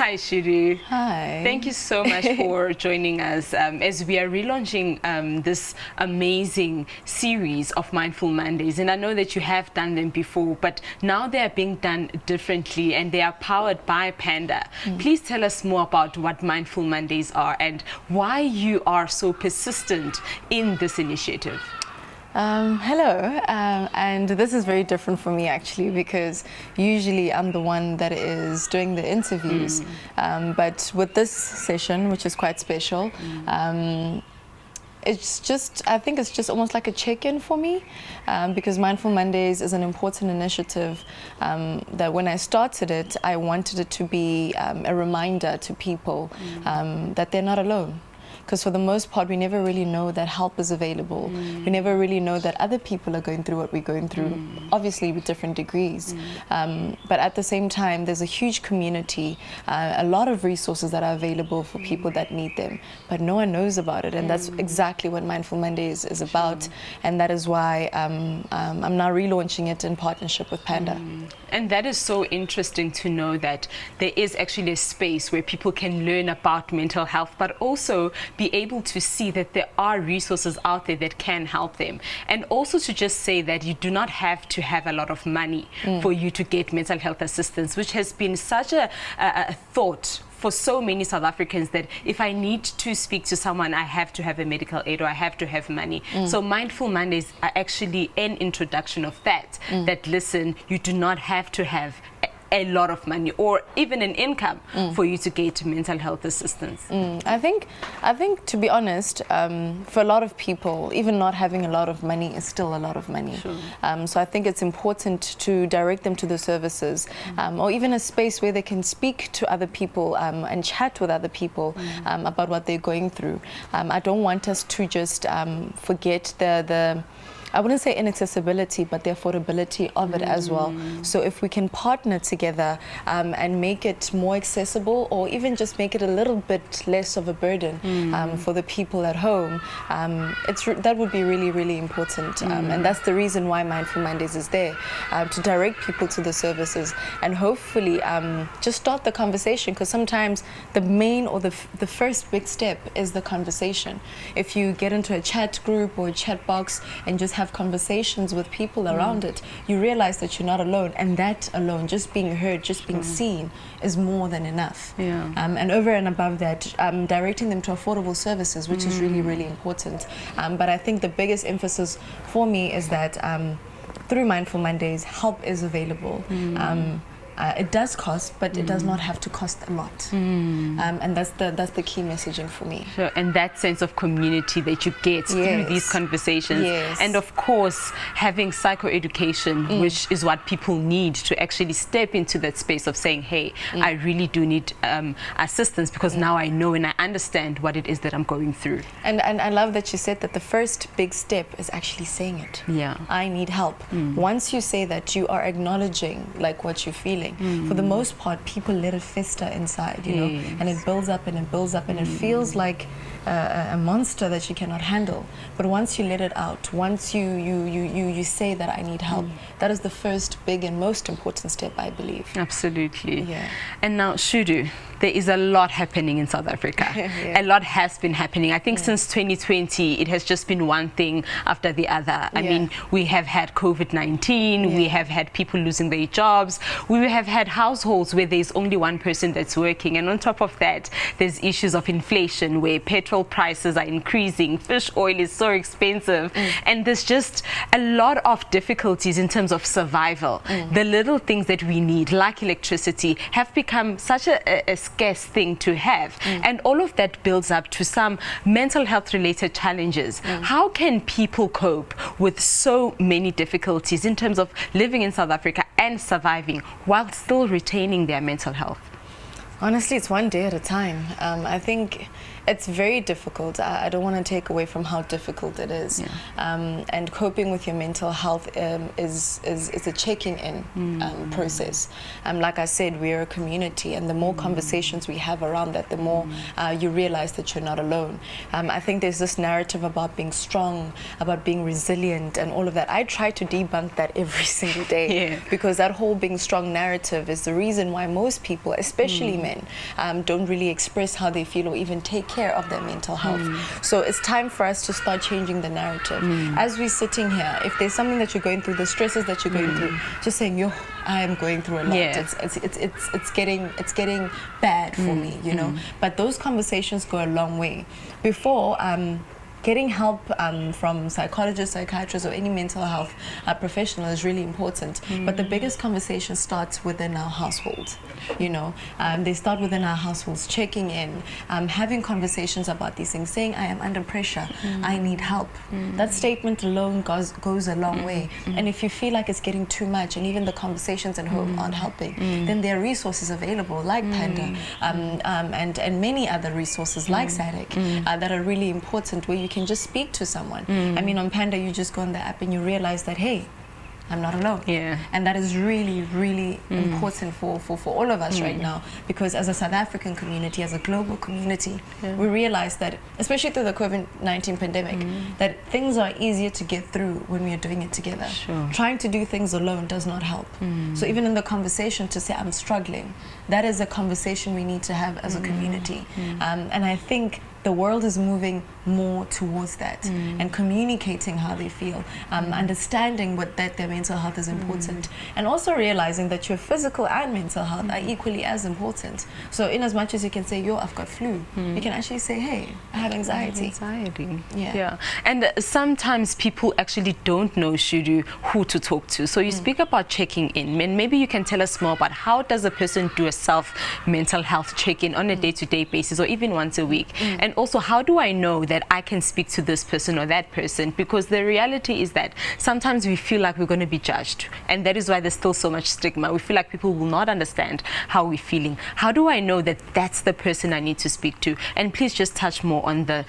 Hi, Shudu. Hi. Thank you so much for joining us as we are relaunching this amazing series of Mindful Mondays. And I know that you have done them before, but now they are being done differently and they are powered by Panda. Please tell us more about what Mindful Mondays are and why you are so persistent in this initiative. Hello, and this is very different for me actually, because usually I'm the one that is doing the interviews, but with this session, which is quite special, it's just, I think it's just almost like a check-in for me, because Mindful Mondays is an important initiative that when I started it, I wanted it to be a reminder to people that they're not alone. Because for the most part, we never really know that help is available. We never really know that other people are going through what we're going through, obviously with different degrees. But at the same time, there's a huge community, a lot of resources that are available for people that need them, but no one knows about it. And that's exactly what Mindful Mondays is about. And that is why I'm now relaunching it in partnership with Panda. And that is so interesting to know that there is actually a space where people can learn about mental health, but also be able to see that there are resources out there that can help them. And also to just say that you do not have to have a lot of money for you to get mental health assistance, which has been such a thought for so many South Africans, that if I need to speak to someone, I have to have a medical aid or I have to have money. So Mindful Mondays are actually an introduction of that, that listen, you do not have to have a lot of money or even an income for you to get mental health assistance. I think to be honest, for a lot of people, even not having a lot of money is still a lot of money. So I think it's important to direct them to the services, or even a space where they can speak to other people and chat with other people about what they're going through. I don't want us to just forget the I wouldn't say inaccessibility, but the affordability of it as well. So if we can partner together and make it more accessible, or even just make it a little bit less of a burden for the people at home, that would be really, really important. And that's the reason why Mindful Mondays is there, to direct people to the services and hopefully just start the conversation, because sometimes the main or the first big step is the conversation. If you get into a chat group or a chat box and just have conversations with people around it, you realize that you're not alone, and that alone, just being heard, just being seen, is more than enough. And over and above that, directing them to affordable services, which is really, really important. But I think the biggest emphasis for me is that through Mindful Mondays, help is available. It does cost, but it does not have to cost a lot, and that's the key messaging for me. Sure. And that sense of community that you get through these conversations, and of course having psychoeducation, which is what people need to actually step into that space of saying, hey, I really do need assistance, because now I know and I understand what it is that I'm going through. And I love that you said that the first big step is actually saying it. I need help. Once you say that, you are acknowledging like what you're feeling. For the most part, people let it fester inside, you know, and it builds up and it builds up, and it feels like a monster that you cannot handle. But once you let it out, once you say that I need help, that is the first big and most important step, I believe. Absolutely. And now, Shudu, there is a lot happening in South Africa. A lot has been happening. I think since 2020, it has just been one thing after the other. I mean, we have had COVID-19, we have had people losing their jobs, we have had households where there's only one person that's working, and on top of that, there's issues of inflation where petrol prices are increasing, fish oil is so expensive, and there's just a lot of difficulties in terms of survival. The little things that we need, like electricity, have become such a scarce thing to have, and all of that builds up to some mental health related challenges. How can people cope with so many difficulties in terms of living in South Africa and surviving while still retaining their mental health? Honestly, it's one day at a time. I think it's very difficult. I don't want to take away from how difficult it is. And coping with your mental health is a checking in process. Like I said, we're a community, and the more conversations we have around that, the more you realize that you're not alone. I think there's this narrative about being strong, about being resilient, and all of that. I try to debunk that every single day, because that whole being strong narrative is the reason why most people, especially men, women don't really express how they feel or even take care of their mental health. So it's time for us to start changing the narrative. As we're sitting here, if there's something that you're going through, the stresses that you're going through, just saying, yo, I am going through a lot. It's getting bad for me, you know. But those conversations go a long way. Before, getting help from psychologists, psychiatrists, or any mental health professional is really important. But the biggest conversation starts within our household. You know, they start within our households, checking in, having conversations about these things, saying, I am under pressure, I need help. That statement alone goes a long way. And if you feel like it's getting too much, and even the conversations at home aren't helping, then there are resources available like Panda and many other resources like SADC that are really important, where you can just speak to someone. I mean, on Panda, you just go on the app and you realize that, hey, I'm not alone. And that is really, really important for all of us right now, because as a South African community, as a global community, we realize that, especially through the COVID-19 pandemic, that things are easier to get through when we are doing it together. Trying to do things alone does not help. So even in the conversation to say, I'm struggling, that is a conversation we need to have as a community. And I think the world is moving more towards that and communicating how they feel, understanding that their mental health is important, and also realizing that your physical and mental health are equally as important. So in as much as you can say, yo, I've got flu, you can actually say, hey, I have anxiety. And sometimes people actually don't know, Shudu, who to talk to. So you speak about checking in, and maybe you can tell us more about how does a person do a self-mental health check-in on a day-to-day basis, or even once a week? And also, how do I know that I can speak to this person or that person? Because the reality is that sometimes we feel like we're going to be judged, and that is why there's still so much stigma. We feel like people will not understand how we're feeling. How do I know that that's the person I need to speak to? And please just touch more on the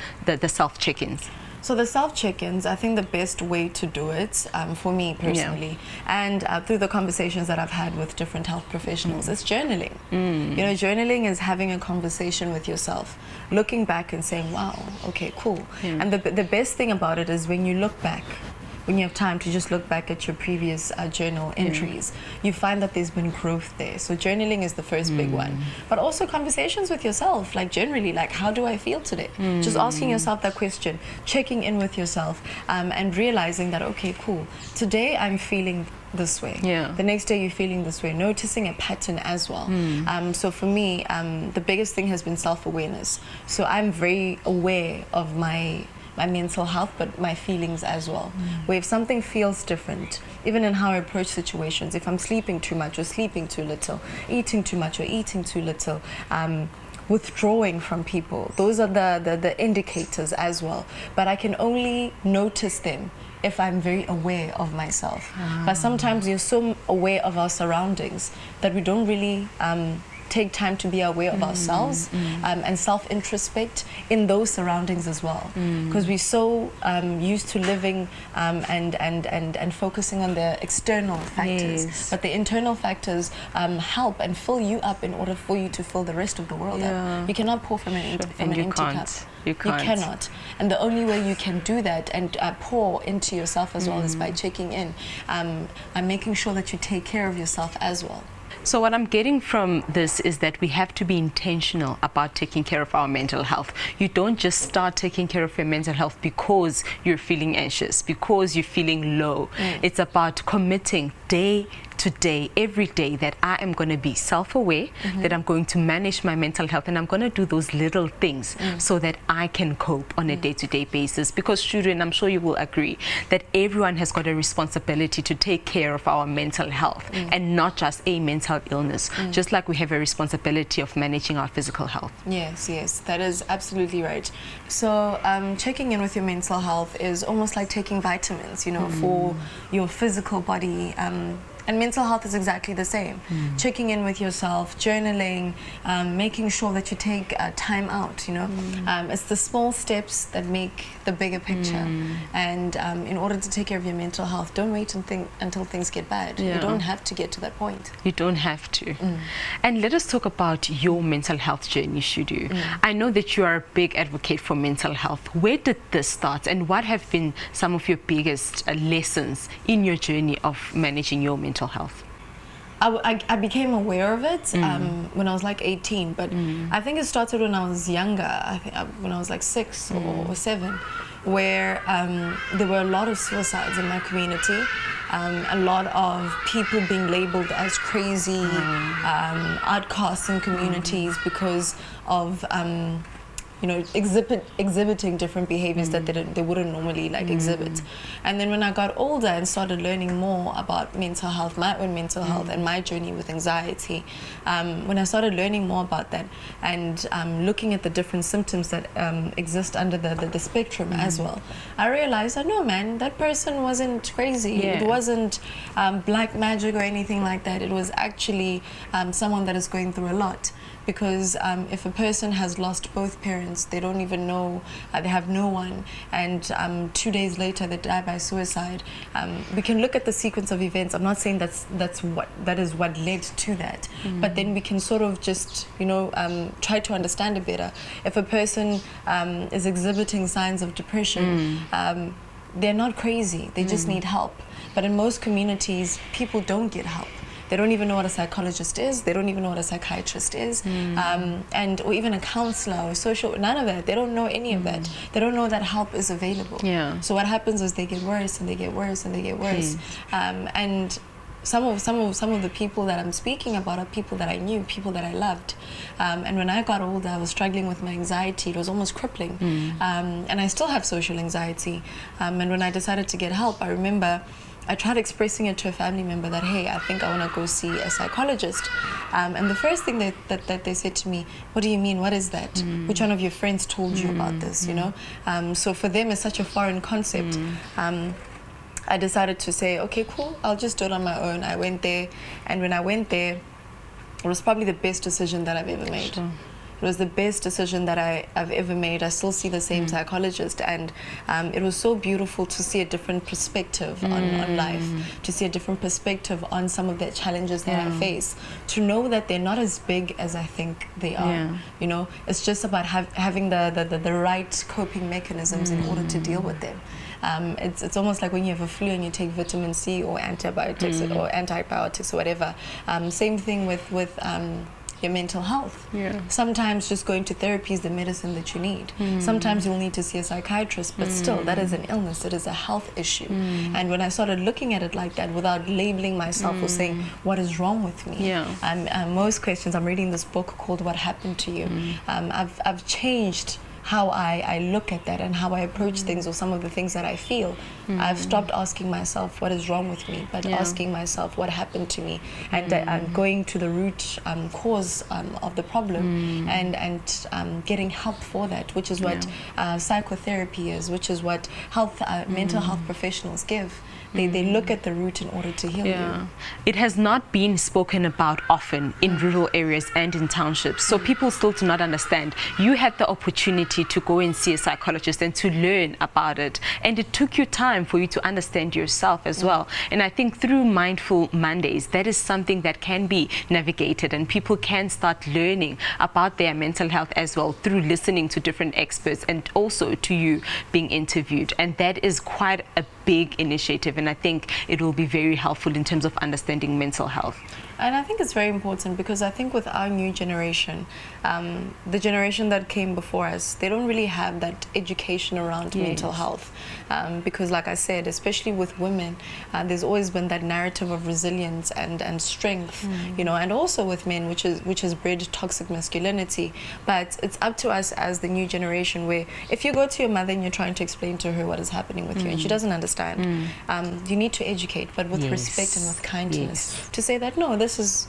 self-check-ins. So the self-check-ins, I think the best way to do it, for me personally, and through the conversations that I've had with different health professionals, is journaling. You know, journaling is having a conversation with yourself, looking back and saying, wow, okay, cool. And the best thing about it is when you look back, when you have time to just look back at your previous journal entries, you find that there's been growth there. So journaling is the first big one. But also conversations with yourself, like generally, like, how do I feel today? Just asking yourself that question, checking in with yourself, and realizing that, okay, cool, today I'm feeling this way. The next day you're feeling this way, noticing a pattern as well. So for me, the biggest thing has been self-awareness. So I'm very aware of my mental health, but my feelings as well. Where if something feels different, even in how I approach situations, if I'm sleeping too much or sleeping too little, eating too much or eating too little, withdrawing from people, those are the indicators as well. But I can only notice them if I'm very aware of myself. But sometimes you're so aware of our surroundings that we don't really take time to be aware of ourselves and self-introspect in those surroundings as well, because we're so used to living and focusing on the external factors, but the internal factors help and fill you up in order for you to fill the rest of the world up. You cannot pour from an empty cup. You cannot. And the only way you can do that and pour into yourself as well is by checking in and making sure that you take care of yourself as well. So what I'm getting from this is that we have to be intentional about taking care of our mental health. You don't just start taking care of your mental health because you're feeling anxious, because you're feeling low. It's about committing day to day, every day, that I am going to be self-aware, that I'm going to manage my mental health, and I'm going to do those little things so that I can cope on a day-to-day basis. Because, Shudu, and I'm sure you will agree, that everyone has got a responsibility to take care of our mental health and not just a mental illness, just like we have a responsibility of managing our physical health. Yes, that is absolutely right. So checking in with your mental health is almost like taking vitamins, you know, for your physical body. And mental health is exactly the same. Checking in with yourself, journaling, making sure that you take time out, you know. It's the small steps that make the bigger picture. And in order to take care of your mental health, don't wait until things get bad. You don't have to get to that point. You don't have to. And let us talk about your mental health journey, Shudu. I know that you are a big advocate for mental health. Where did this start, and what have been some of your biggest lessons in your journey of managing your mental health? I became aware of it when I was like 18, but I think it started when I was younger. I think when I was like 6 or 7, where there were a lot of suicides in my community, a lot of people being labeled as crazy, outcasts in communities because of exhibiting different behaviors that they wouldn't normally exhibit. And then when I got older and started learning more about mental health, my own mental health and my journey with anxiety, when I started learning more about that and looking at the different symptoms that exist under the spectrum as well, I realized that no, man, that person wasn't crazy. It wasn't black magic or anything like that. It was actually someone that is going through a lot. Because if a person has lost both parents, they don't even know, they have no one, and 2 days later they die by suicide, we can look at the sequence of events. I'm not saying that is what led to that, but then we can sort of just try to understand it better. If a person is exhibiting signs of depression, they're not crazy, they just need help. But in most communities, people don't get help. They don't even know what a psychologist is. They don't even know what a psychiatrist is, or even a counselor or social. None of that. They don't know any of that. They don't know that help is available. So what happens is they get worse and they get worse and they get worse. And some of the people that I'm speaking about are people that I knew, people that I loved. And when I got older, I was struggling with my anxiety. It was almost crippling. And I still have social anxiety. And when I decided to get help, I remember I tried expressing it to a family member that, hey, I think I want to go see a psychologist. And the first thing that they said to me, what do you mean? What is that? Which one of your friends told you about this, So for them, it's such a foreign concept. I decided to say, okay, cool, I'll just do it on my own. I went there, and when I went there, it was probably the best decision that I've ever made. It was the best decision that I've ever made. I still see the same psychologist, and it was so beautiful to see a different perspective on life, to see a different perspective on some of the challenges that I face, to know that they're not as big as I think they are. It's just about having the right coping mechanisms in order to deal with them. It's almost like when you have a flu and you take vitamin C or antibiotics or whatever. Same thing with your mental health. Sometimes just going to therapy is the medicine that you need. Sometimes you'll need to see a psychiatrist, but still, that is an illness. It is a health issue. And when I started looking at it like that, without labeling myself or saying, what is wrong with me? Most questions, I'm reading this book called What Happened to You. I've changed how I look at that and how I approach things, or some of the things that I feel. I've stopped asking myself what is wrong with me, but asking myself what happened to me, and going to the root cause of the problem, and getting help for that, which is what psychotherapy is, which is what mental health professionals give. They look at the root in order to heal you. It has not been spoken about often in rural areas and in townships, so people still do not understand. You had the opportunity to go and see a psychologist and to learn about it, and it took you time for you to understand yourself as well. And I think through Mindful Mondays, that is something that can be navigated, and people can start learning about their mental health as well through listening to different experts and also to you being interviewed. And that is quite a big initiative, and I think it will be very helpful in terms of understanding mental health. And I think it's very important, because I think with our new generation, the generation that came before us, they don't really have that education around mental health. Because like I said, especially with women, there's always been that narrative of resilience and strength, and also with men, which has bred toxic masculinity. But it's up to us as the new generation, where if you go to your mother and you're trying to explain to her what is happening with you and she doesn't understand, you need to educate, but with respect and with kindness, to say that, no, this is,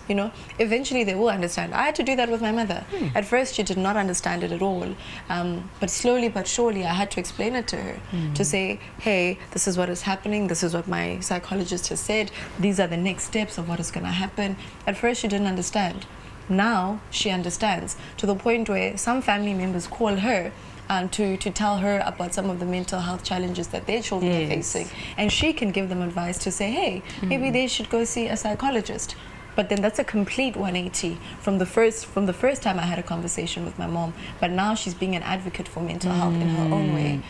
eventually they will understand. I had to do that with my mother. At first she did not understand it at all, but slowly but surely I had to explain it to her, to say, hey, this is what is happening, this is what my psychologist has said, these are the next steps of what is going to happen. At first she didn't understand. Now she understands, to the point where some family members call her to tell her about some of the mental health challenges that their children are facing, and she can give them advice to say, hey, maybe they should go see a psychologist. But then that's a complete 180 from the first time I had a conversation with my mom. But now she's being an advocate for mental health in her own way,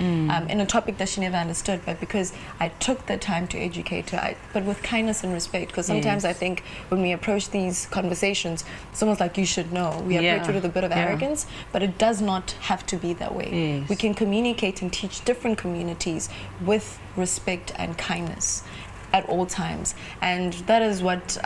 in a topic that she never understood. But because I took the time to educate her, but with kindness and respect. Because sometimes I think when we approach these conversations, someone's like, you should know. We approach it with a bit of arrogance, but it does not have to be that way. We can communicate and teach different communities with respect and kindness at all times. And that is what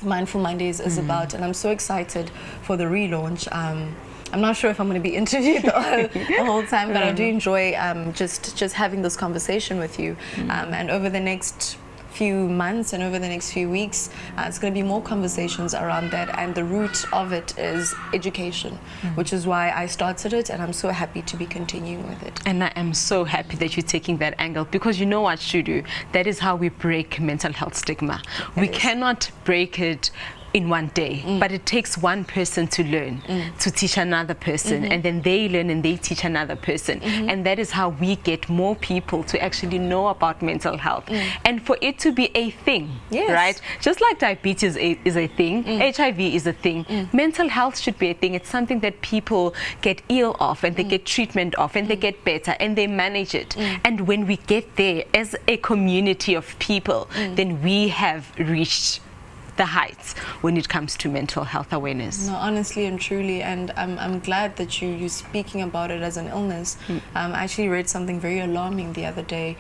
Mindful Mondays is about, and I'm so excited for the relaunch. I'm not sure if I'm going to be interviewed the whole time, but I do enjoy just having this conversation with you. And over the next few months and over the next few weeks, it's going to be more conversations around that, and the root of it is education, which is why I started it, and I'm so happy to be continuing with it. And I am so happy that you're taking that angle, because you know what, Shudu, that is how we break mental health stigma. We cannot break it in one day, but it takes one person to learn, to teach another person, and then they learn and they teach another person, and that is how we get more people to actually know about mental health, and for it to be a thing, right? Just like diabetes is a thing, HIV is a thing, mental health should be a thing. It's something that people get ill of, and they get treatment of, and they get better, and they manage it. And when we get there as a community of people, then we have reached the heights when it comes to mental health awareness. No, honestly and truly, and I'm glad that you're speaking about it as an illness. I actually read something very alarming the other day,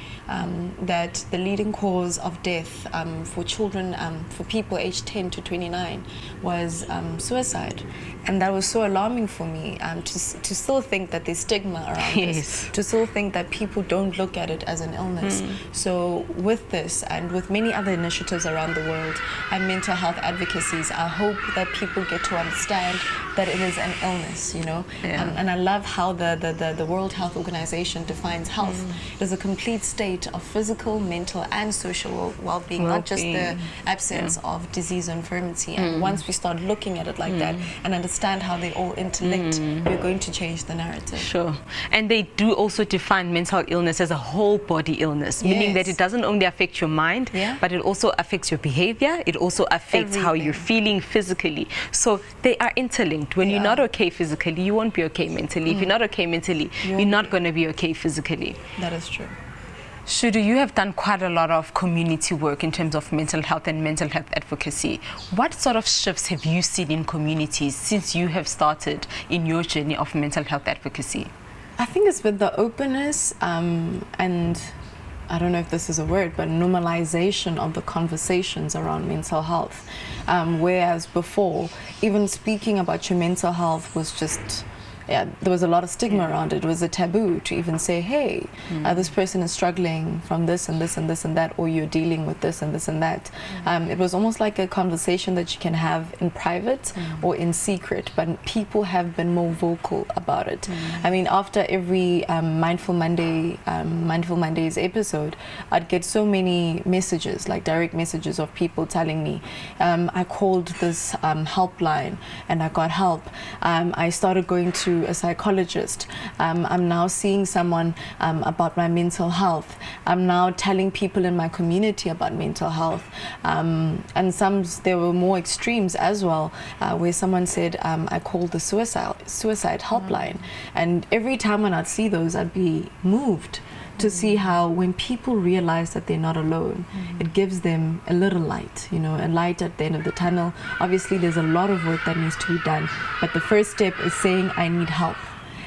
that the leading cause of death for children, for people aged 10 to 29 was suicide. And that was so alarming for me, to still think that there's stigma around this, to still think that people don't look at it as an illness. So with this and with many other initiatives around the world and mental health advocacies, I hope that people get to understand that it is an illness, you know. And I love how the World Health Organization defines health. It is a complete state of physical, mental, and social well-being, not just the absence of disease or infirmity. And once we start looking at it like that and understand how they all interlinked, we're going to change the narrative. Sure. And they do also define mental illness as a whole body illness, meaning that it doesn't only affect your mind, but it also affects your behavior. It also affects how you're feeling physically. So they are interlinked. When you're not okay physically, you won't be okay mentally. If you're not okay mentally, you're not going to be okay physically. That is true. Shudu, you have done quite a lot of community work in terms of mental health and mental health advocacy. What sort of shifts have you seen in communities since you have started in your journey of mental health advocacy? I think it's with the openness and I don't know if this is a word, but normalization of the conversations around mental health. Whereas before, even speaking about your mental health was just, there was a lot of stigma around it. It was a taboo to even say, hey, this person is struggling from this and this and this and that, or you're dealing with this and this and that. It was almost like a conversation that you can have in private or in secret, but people have been more vocal about it. I mean, after every Mindful Mondays episode, I'd get so many messages, like direct messages of people telling me, I called this helpline and I got help. I started going to a psychologist. I'm now seeing someone about my mental health. I'm now telling people in my community about mental health. And there were more extremes as well, where someone said, I called the suicide helpline. And every time when I'd see those, I'd be moved to see how when people realize that they're not alone, it gives them a little light, you know, a light at the end of the tunnel. Obviously, there's a lot of work that needs to be done, but the first step is saying, I need help.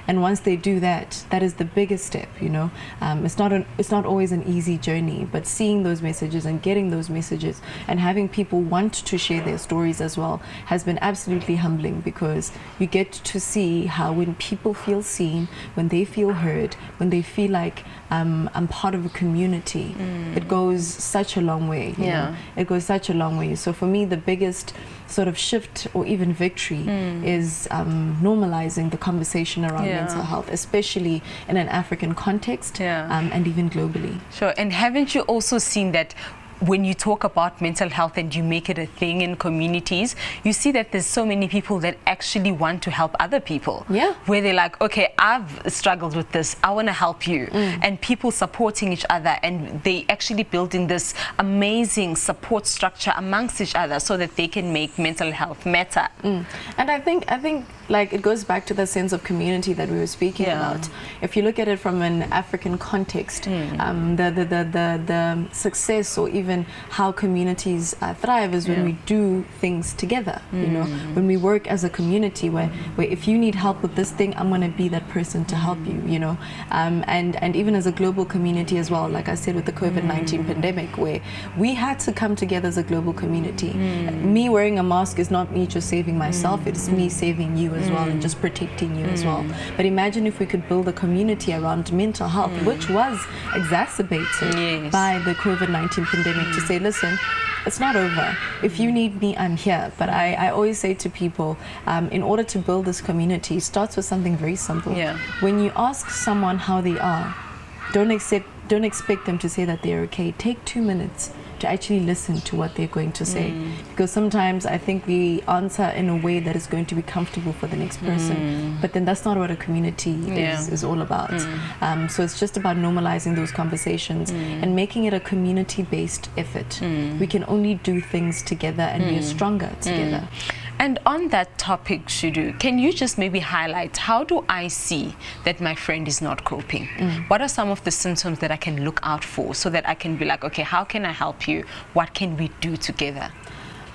And once they do that, that is the biggest step, you know. It's not always an easy journey, but seeing those messages and getting those messages and having people want to share their stories as well has been absolutely humbling, because you get to see how when people feel seen, when they feel heard, when they feel like I'm part of a community, it goes such a long way. You know? It goes such a long way. So for me, the biggest sort of shift or even victory is normalizing the conversation around mental health, especially in an African context and even globally. Sure. And haven't you also seen that when you talk about mental health and you make it a thing in communities, you see that there's so many people that actually want to help other people. Yeah. Where they're like, okay, I've struggled with this, I want to help you. And people supporting each other, and they actually building this amazing support structure amongst each other so that they can make mental health matter. And I think like it goes back to the sense of community that we were speaking about. If you look at it from an African context, the success or even how communities thrive is when we do things together. You know, when we work as a community, where if you need help with this thing, I'm going to be that person to help you. You know, and even as a global community as well. Like I said, with the COVID-19 pandemic, where we had to come together as a global community. Me wearing a mask is not me just saving myself; it's me saving you as well, and just protecting you as well. But imagine if we could build a community around mental health, which was exacerbated by the COVID-19 pandemic, to say, listen, it's not over. If you need me, I'm here. But I always say to people, in order to build this community, it starts with something very simple. When you ask someone how they are, don't expect them to say that they're okay. Take 2 minutes to actually listen to what they're going to say, because sometimes I think we answer in a way that is going to be comfortable for the next person, but then that's not what a community is all about. So it's just about normalizing those conversations and making it a community-based effort. We can only do things together, and we are stronger together. And on that topic, Shudu, can you just maybe highlight, how do I see that my friend is not coping? What are some of the symptoms that I can look out for so that I can be like, okay, how can I help you? What can we do together?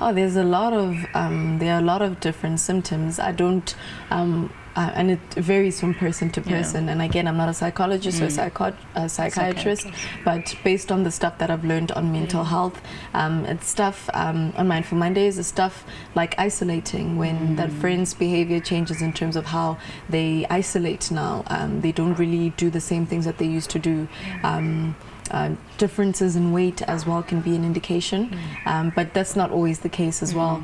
Oh, there's a lot of, there are a lot of different symptoms. I don't, and it varies from person to person. And again, I'm not a psychologist or a psychiatrist, but based on the stuff that I've learned on mental health, it's stuff on Mindful Mondays, it's stuff like isolating, when that friend's behavior changes in terms of how they isolate now. They don't really do the same things that they used to do. Differences in weight as well can be an indication, but that's not always the case as well.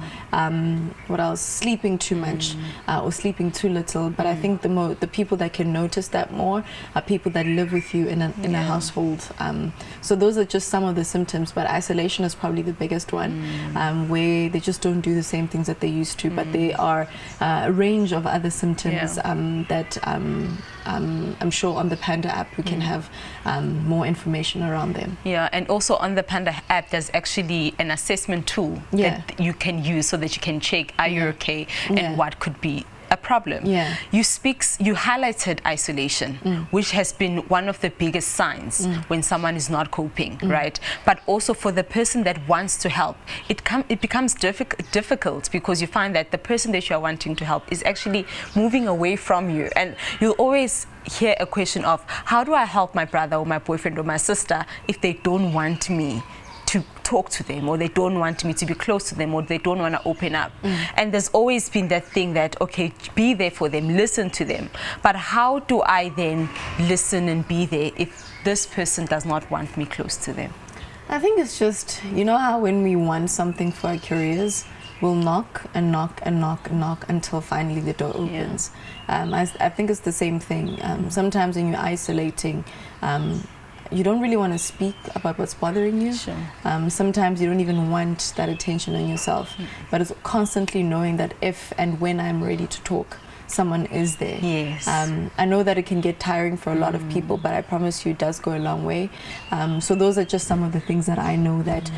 What else? Sleeping too much or sleeping too little. But I think the people that can notice that more are people that live with you in a household. So those are just some of the symptoms, but isolation is probably the biggest one, where they just don't do the same things that they used to, but they are a range of other symptoms that I'm sure on the Panda app we can have more information around them. Yeah, and also on the Panda app there's actually an assessment tool that you can use so that you can check, are you okay, and what could be a problem. You highlighted isolation, which has been one of the biggest signs when someone is not coping, right? But also for the person that wants to help, it becomes difficult, because you find that the person that you are wanting to help is actually moving away from you, and you'll always hear a question of, how do I help my brother or my boyfriend or my sister if they don't want me to talk to them, or they don't want me to be close to them, or they don't want to open up? And there's always been that thing that, okay, be there for them, listen to them. But how do I then listen and be there if this person does not want me close to them? I think it's just, you know how when we want something for our careers, we'll knock and knock and knock and knock until finally the door opens. I think it's the same thing. Sometimes when you're isolating, you don't really want to speak about what's bothering you. Sometimes you don't even want that attention on yourself, but it's constantly knowing that if and when I'm ready to talk, someone is there. I know that it can get tiring for a lot of people, but I promise you it does go a long way. So those are just some of the things that I know, that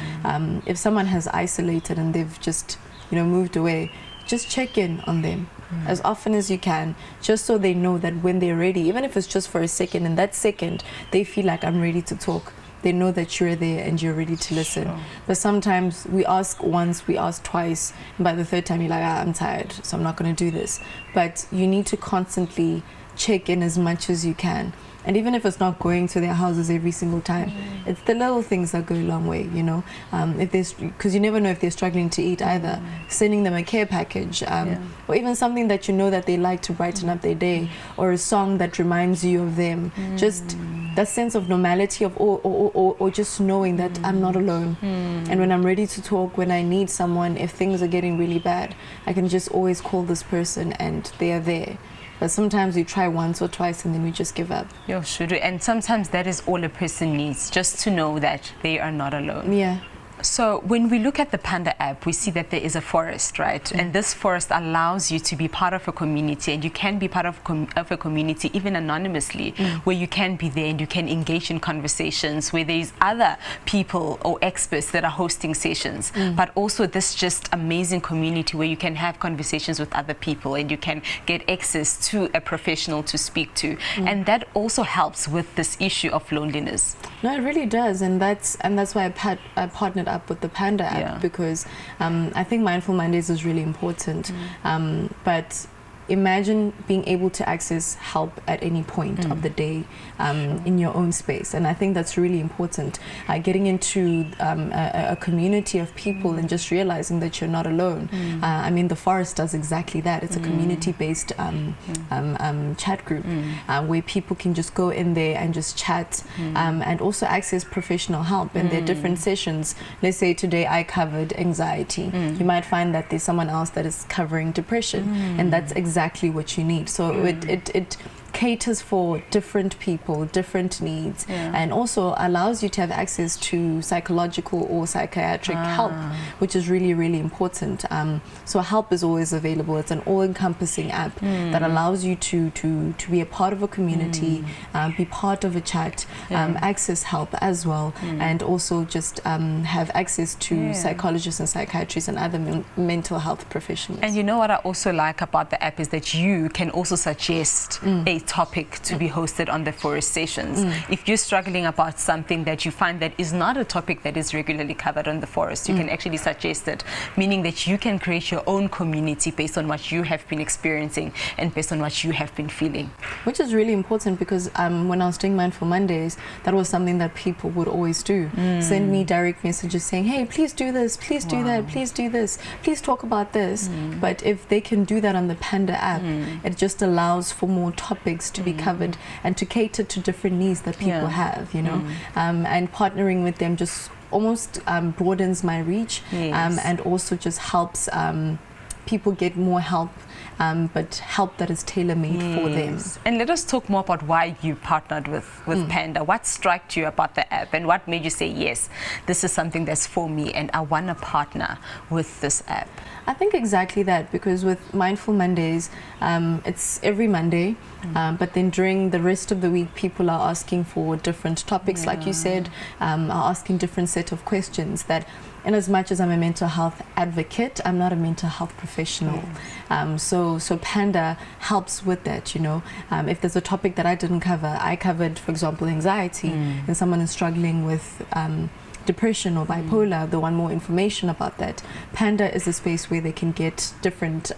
if someone has isolated and they've just moved away, just check in on them as often as you can, just so they know that when they're ready, even if it's just for a second, in that second they feel like, I'm ready to talk, they know that you're there and you're ready to listen. But sometimes we ask once, we ask twice, and by the third time you're like, I'm tired, so I'm not going to do this. But you need to constantly check in as much as you can. And even if it's not going to their houses every single time, it's the little things that go a long way, because you never know if they're struggling to eat either. Sending them a care package, or even something that you know that they like to brighten up their day, or a song that reminds you of them. Just that sense of normality of, or just knowing that I'm not alone. And when I'm ready to talk, when I need someone, if things are getting really bad, I can just always call this person and they are there. But sometimes we try once or twice and then we just give up. Shudu. And sometimes that is all a person needs, just to know that they are not alone. So when we look at the Panda app, we see that there is a forest, right? And this forest allows you to be part of a community, and you can be part of a community even anonymously, where you can be there and you can engage in conversations where there's other people or experts that are hosting sessions, but also this just amazing community where you can have conversations with other people and you can get access to a professional to speak to. And that also helps with this issue of loneliness. No, it really does, and that's why I partnered up with the Panda app, because I think Mindful Mondays is really important. But imagine being able to access help at any point of the day in your own space, and I think that's really important. Getting into a community of people and just realizing that you're not alone. I mean, the forest does exactly that. It's a community-based chat group where people can just go in there and just chat and also access professional help. And there are different sessions. Let's say today I covered anxiety. You might find that there's someone else that is covering depression, and that's exactly what you need. So it caters for different people, different needs, and also allows you to have access to psychological or psychiatric help, which is really, really important. So help is always available. It's an all-encompassing app that allows you to be a part of a community, be part of a chat, access help as well, and also just have access to psychologists and psychiatrists and other mental health professionals. And you know what I also like about the app is that you can also suggest a topic to be hosted on the forest sessions. If you're struggling about something that you find that is not a topic that is regularly covered on the forest, you can actually suggest it, meaning that you can create your own community based on what you have been experiencing and based on what you have been feeling. Which is really important, because when I was doing Mindful Mondays, that was something that people would always do. Send me direct messages saying, hey, please do this, please do that, please do this, please talk about this. But if they can do that on the Panda app, it just allows for more topics to be covered and to cater to different needs that people have, you know. And partnering with them just almost broadens my reach, and also just helps people get more help, but help that is tailor-made for them. And let us talk more about why you partnered with Panda. What struck you about the app, and what made you say, yes, this is something that's for me and I want to partner with this app? I think exactly that, because with Mindful Mondays, it's every Monday, but then during the rest of the week, people are asking for different topics, like you said, are asking different set of questions that, in as much as I'm a mental health advocate, I'm not a mental health professional. So Panda helps with that, you know. If there's a topic that I didn't cover, I covered, for example, anxiety, and someone is struggling with depression or bipolar, they want more information about that. Panda is a space where they can get different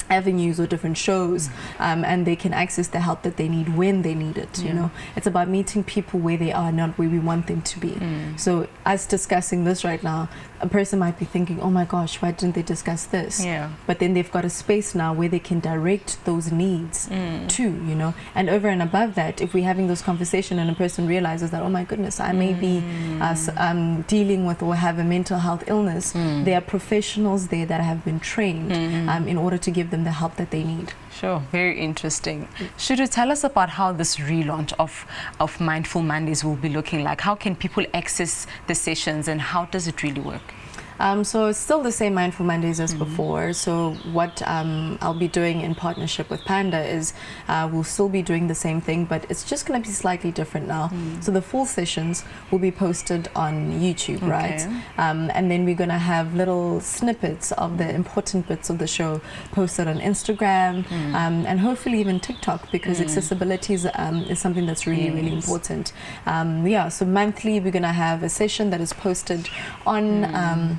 avenues or different shows, and they can access the help that they need when they need it. You know, it's about meeting people where they are, not where we want them to be. So us discussing this right now, a person might be thinking, oh my gosh, why didn't they discuss this? But then they've got a space now where they can direct those needs to, you know. And over and above that, if we're having this conversation and a person realizes that, oh my goodness, I may be dealing with or have a mental health illness, there are professionals there that have been trained in order to give them the help that they need. Sure, very interesting. Shudu, tell us about how this relaunch of Mindful Mondays will be looking like. How can people access the sessions, and how does it really work? So it's still the same Mindful Mondays as before. So what I'll be doing in partnership with Panda is we'll still be doing the same thing, but it's just going to be slightly different now. So the full sessions will be posted on YouTube, right? And then we're going to have little snippets of the important bits of the show posted on Instagram, and hopefully even TikTok, because accessibility is something that's really, really important. So monthly we're going to have a session that is posted on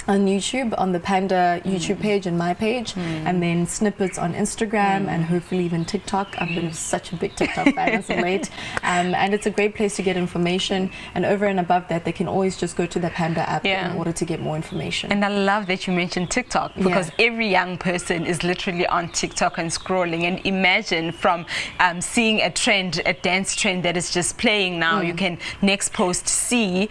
YouTube, on the Panda YouTube page and my page, and then snippets on Instagram and hopefully even TikTok. I've been such a big TikTok fan as of late, and it's a great place to get information. And over and above that, they can always just go to the Panda app in order to get more information. And I love that you mentioned TikTok, because every young person is literally on TikTok and scrolling. And imagine from seeing a trend, a dance trend that is just playing now, you can next post see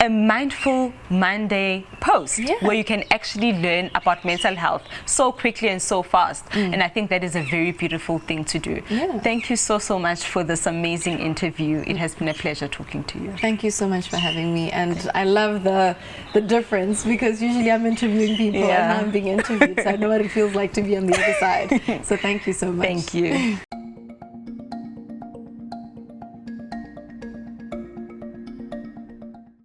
a Mindful Monday post where you can actually learn about mental health so quickly and so fast. And I think that is a very beautiful thing to do. Thank you so much for this amazing interview. It has been a pleasure talking to you. Thank you so much for having me, and I love the difference, because usually I'm interviewing people and now I'm being interviewed, so I know what it feels like to be on the other side. So thank you so much. Thank you.